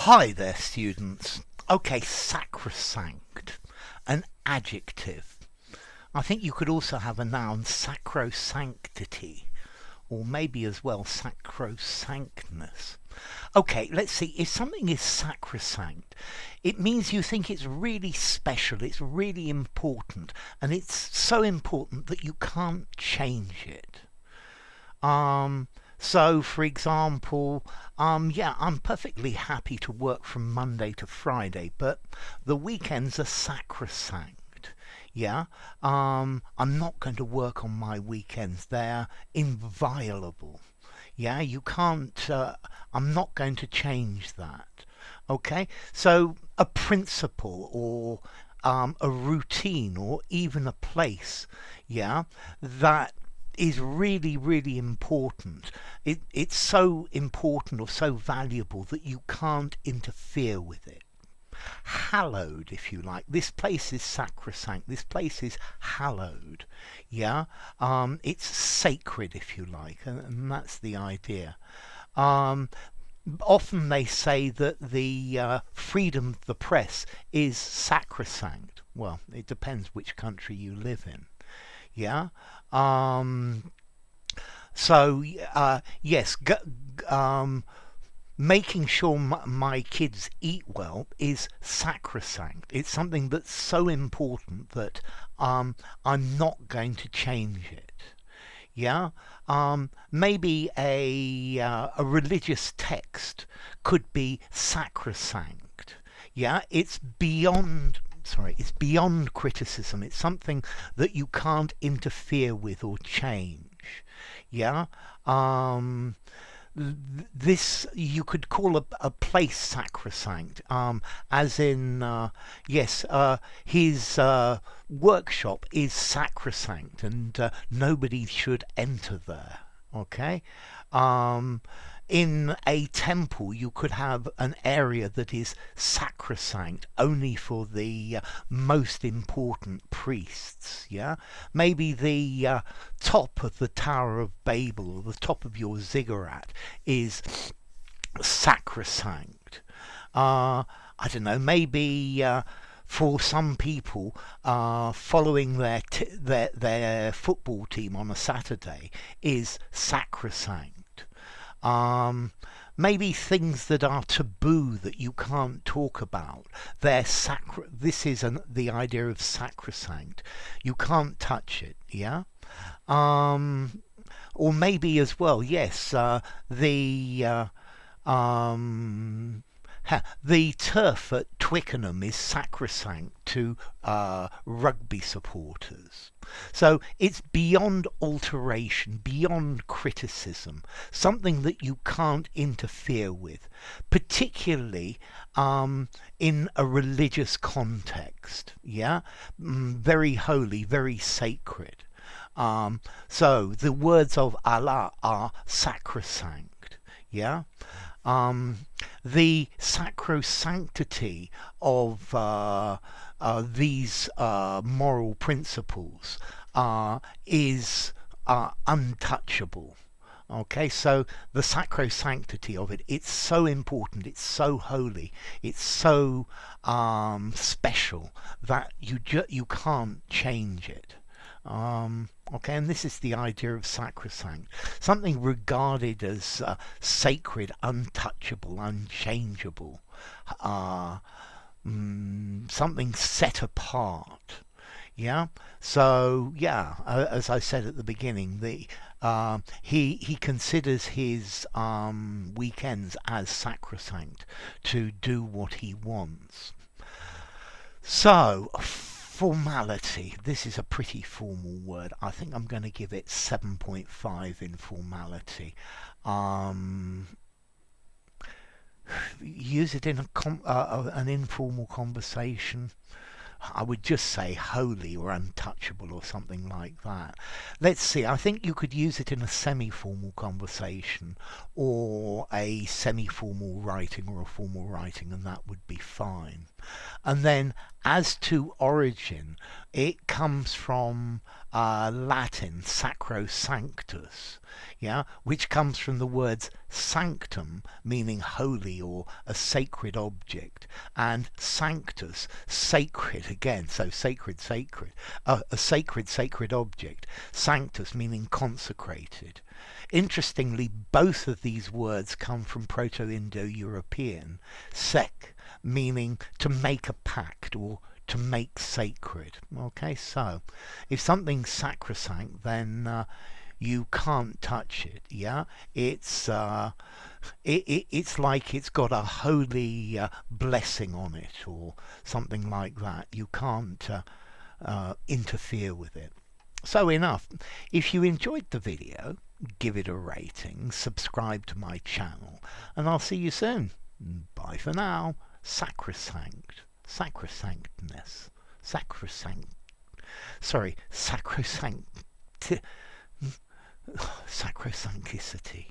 Hi there, students. Okay, sacrosanct, an adjective. I think you could also have a noun, sacrosanctity, or maybe as well sacrosanctness. Okay, let's see. If something is sacrosanct, it means you think it's really special, it's really important, and it's so important that you can't change it. So, for example, yeah, I'm perfectly happy to work from Monday to Friday, but the weekends are sacrosanct. Yeah, I'm not going to work on my weekends. They're inviolable. Yeah, you can't, I'm not going to change that. Okay, so a principle or a routine or even a place, yeah, that is really, really important. It's so important or so valuable that you can't interfere with it. Hallowed, if you like. This place is sacrosanct. This place is hallowed. Yeah, it's sacred, if you like, and that's the idea. Um, Often they say that the freedom of the press is sacrosanct. Well, it depends which country you live in. Yeah. Um, yes, making sure my kids eat well is sacrosanct. It's something that's so important that I'm not going to change it. Yeah, maybe a religious text could be sacrosanct. Yeah, it's beyond criticism. It's something that you can't interfere with or change. Yeah, um, this you could call a place sacrosanct, as in yes, his workshop is sacrosanct and nobody should enter there. Okay, um, in a temple you could have an area that is sacrosanct only for the most important priests. Yeah, maybe the top of the Tower of Babel or the top of your ziggurat is sacrosanct. I don't know, maybe for some people, following their football team on a Saturday is sacrosanct. Um, Maybe things that are taboo that you can't talk about. This is the idea of sacrosanct. You can't touch it. Yeah. Um, or maybe as well, yes, the um, the turf at Twickenham is sacrosanct to rugby supporters. So it's beyond alteration, beyond criticism, something that you can't interfere with, particularly in a religious context. Yeah, very holy, very sacred. So the words of Allah are sacrosanct. Yeah, um, the sacrosanctity of these moral principles is untouchable. Okay, so the sacrosanctity of it's so important, it's so holy, it's so special that you can't change it. Okay, and this is the idea of sacrosanct, something regarded as sacred, untouchable, unchangeable, uh, something set apart. Yeah. So yeah, as I said at the beginning, the he considers his weekends as sacrosanct to do what he wants. So, formality. This is a pretty formal word. I think I'm going to give it 7.5 in formality. Um, Use it in an informal conversation. I would just say holy or untouchable or something like that. Let's see, I think you could use it in a semi-formal conversation or a semi-formal writing or a formal writing, and that would be fine. And then As to origin, it comes from Latin sacrosanctus, yeah, which comes from the words sanctum, meaning holy or a sacred object, and sanctus, sacred again, so sacred, sacred, a sacred object, sanctus meaning consecrated. Interestingly, both of these words come from Proto-Indo-European, sec, meaning to make a pact or to make sacred. Okay, so if something's sacrosanct, then you can't touch it. Yeah, it's like it's got a holy blessing on it or something like that. You can't interfere with it. So enough. If you enjoyed the video, give it a rating, subscribe to my channel, and I'll see you soon. Bye for now. Sacrosanct. Sacrosanctness. Sacrosanct. Sorry, sacrosanct. Sacrosancticity.